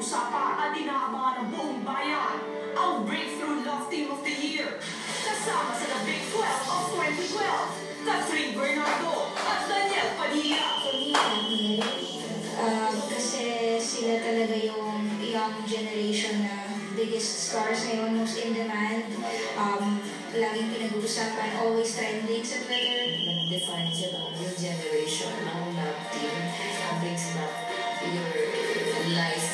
pinag-uusapan at inaabangan ng buong bayan. Ang Breakthrough Love Team of the Year. Kasama sa The Big 12 of 2012. Catherine Bernardo at Daniel Padilla. Kasi sila talaga yung young generation na biggest stars ngayon, most in demand. Laging pinag-uusapan, always trending sa Twitter. Nag-define sila yung generation ng love team na brings back your life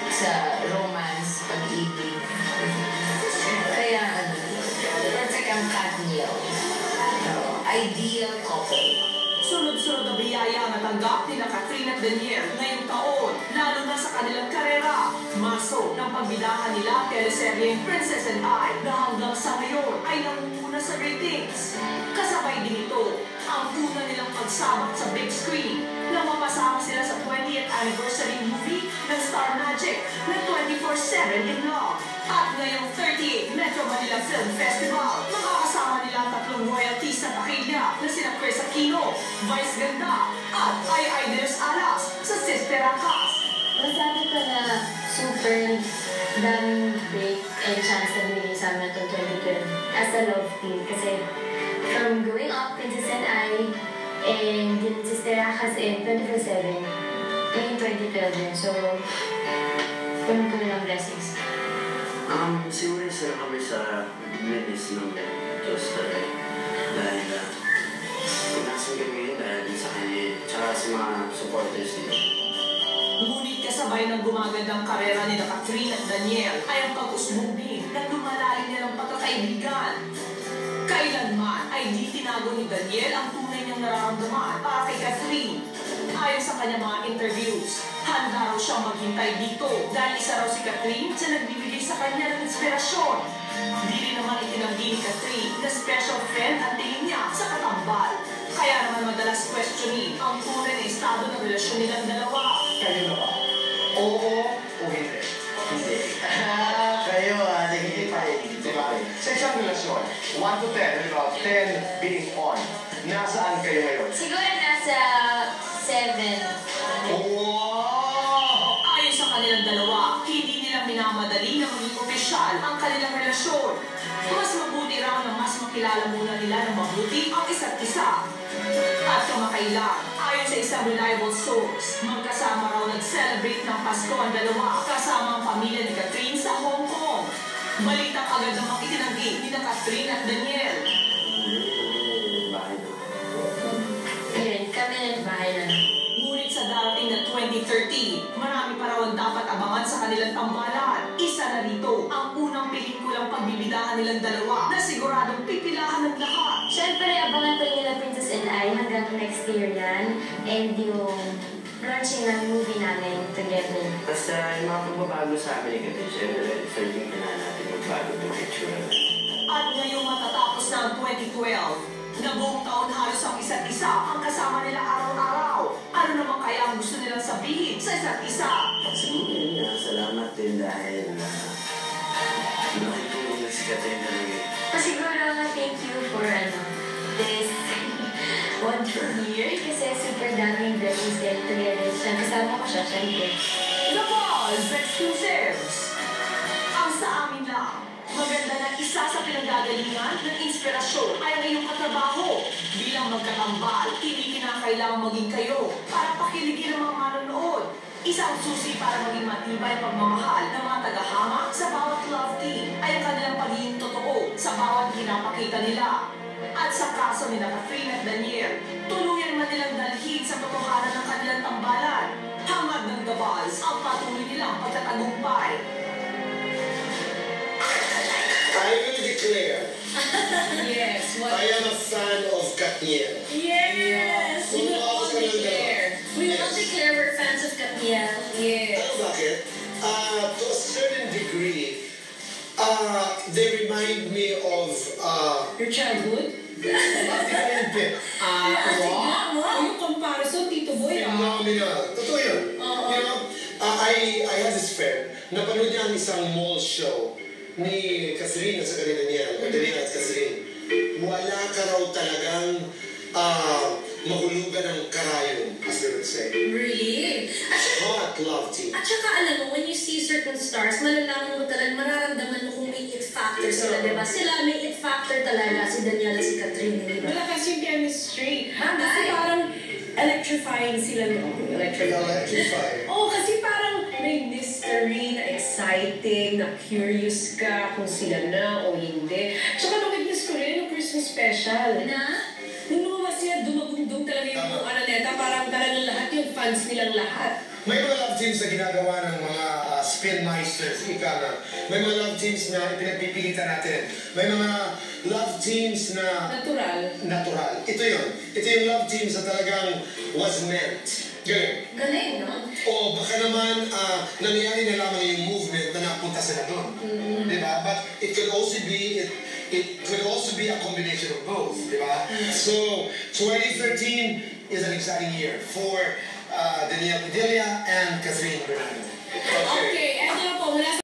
sa romance, pag-ibig. Kaya perfect ang Katniel. Ideal couple. Sunod-sunod na biyaya ang natanggap ni Catherine at Daniel ngayong taon, lalo na sa kanilang karera. Maso ng pagbidahan nila teleseryeng Princess and I na hanggang sa ngayon ay nangunguna sa ratings. Kasabay din ito ang una nilang pagsabak sa big screen na mapasama sila sa 20th anniversary movie ng Star Magic na 24/7 in Love. At ngayong 38th Metro Manila Film Festival, makakasama nila ang tatlong royalties sa takilya na sina Chris Aquino, Vice Ganda, at Ay de los Alas sa Sister Akas. Masabi ko na super daming break and chance na binigay sa amin itong 2012 as a love team. Kasi from growing up, Princess and I, and din Sister Akas in 24/7, ngayong 2012 din. So, puno-puno ng blessings. Siguro isa kami sa minis ng Diyos talaga. Dahil pinasan kami dahil sa kanya, tsaka sa mga supporters dito. Ngunit kasabay ng gumagandang karera ni Catherine at Daniel ay ang pag-usbong ng lumalalim nilang pagkakaibigan. Kailanman ay di tinago ni Daniel ang tunay niyang nararamdaman para kay Catherine. Ayon sa kanyang mga interviews, handa raw siyang maghintay dito dahil isa raw si Catherine sa nagbibigay sa kanya ng inspirasyon. Di rin naman itinanggi ni Catherine na special friend ang tingin niya sa katambal. Kaya naman madalas questioning ang tunay na estado ng relasyon nilang dalawa. Kayo na ba? Oo o hindi? Hindi. Kayo, hindi pa rin. Diba? Sa isang relasyon, 1 to 10, about 10 being on, nasaan kayo ngayon? Siguro nasa 7. Wow! Ayon sa kanilang dalawa, hindi nila minamadali na maging opisyal ang kanilang relasyon. Mas mabuti raw na mas makilala muna nila ng mabuti ang isa't isa. At kamakailan, ayon sa isang reliable source, magkasama raw nag-celebrate ng Pasko ang dalawa kasama ang pamilya ni Catherine sa Hong Kong. Balitang agad namang itinanggi ni Catherine at Daniel. Yun, kami nagbahay na. Ngunit sa darating na 2030, marami pa raw ang dapat abangan sa kanilang tambalan. Isa na rito ang unang pelikulang pagbibidahan nilang dalawa na siguradong pipilahan ng lahat. Siyempre, abangan ko nila Princess and I hanggang next year yan. And yung launching ng movie namin together. Basta yung mga pagbabago sa amin ni Catherine, siyempre, searching ka na natin magbago ng picture. At ngayong matatapos na ang 2012, na buong taon halos ang isa't isa ang kasama nila araw-araw. Ano naman kaya ang gusto nilang sabihin sa isa't isa? Siguro yun nga, salamat din dahil nakitulong na si Catherine talaga. Siguro thank you for this wonderful year kasi super daming blessings din together. Kasama ko siya, syempre. The Buzz Exclusives! Ang sa amin lang. Maganda na isa sa pinagagalingan ng inspirasyon ay ang iyong katrabaho. Bilang magkatambal, hindi kinakailangan maging kayo para pakiligin ang mga manonood. Isang susi para maging matibay pagmamahal ng mga tagahanga sa bawat love team ay ang kanilang pagiging totoo sa bawat pinapakita nila. At sa kaso ni Catherine at Daniel, tuluyan man nilang dalhin sa totohanan ng kanilang tambalan. Hangad ng The Buzz ang patuloy nilang pagtatagumpay. I will declare Yes, what? I am a fan of Katniel. Yes! We will all declare. We will all declare we're fans of Katniel. Yes. Alam bakit? To a certain degree, they remind me of Your childhood? Hindi. Wow, yung comparison, Tito Boy, Phenomenal. Totoo yun. Oo. You know, I had this friend, napanood niya ang isang mall show ni Catherine at sa kanila niya, Daniel at Catherine. Wala ka raw talagang mahulugan ng karayom, as they would say. Really? Actually, Hot love team. At saka alam mo, when you see certain stars, malalaman mo talaga, mararamdaman mo kung may it factor sila, di ba? Sila may it factor talaga, si Daniel at si Catherine, di ba? Malakas yung chemistry. Kasi parang electrifying sila, no? Electrifying. Oo, kasi parang may mystery na exciting, na curious ka kung sila na o hindi. Tsaka na-witness ko rin yung Christmas special. Na? Nung lumabas sila, dumagundong talaga yung buong Araneta, parang talagang lahat yung fans nilang lahat. May mga love teams na ginagawa ng mga spin meisters, ika na. May mga love teams na pinagpipilitan natin. May mga love teams na natural. Ito yun. Ito yung love teams na talagang was meant. Galing. Galing, no? O baka naman nangyayari na lamang yung movement na napunta sila doon. Diba? But it could also be a combination of both. Diba? So 2013 is an exciting year for Danielle Padilla and Catherine Bernardo. Okay, eto na po, mula sa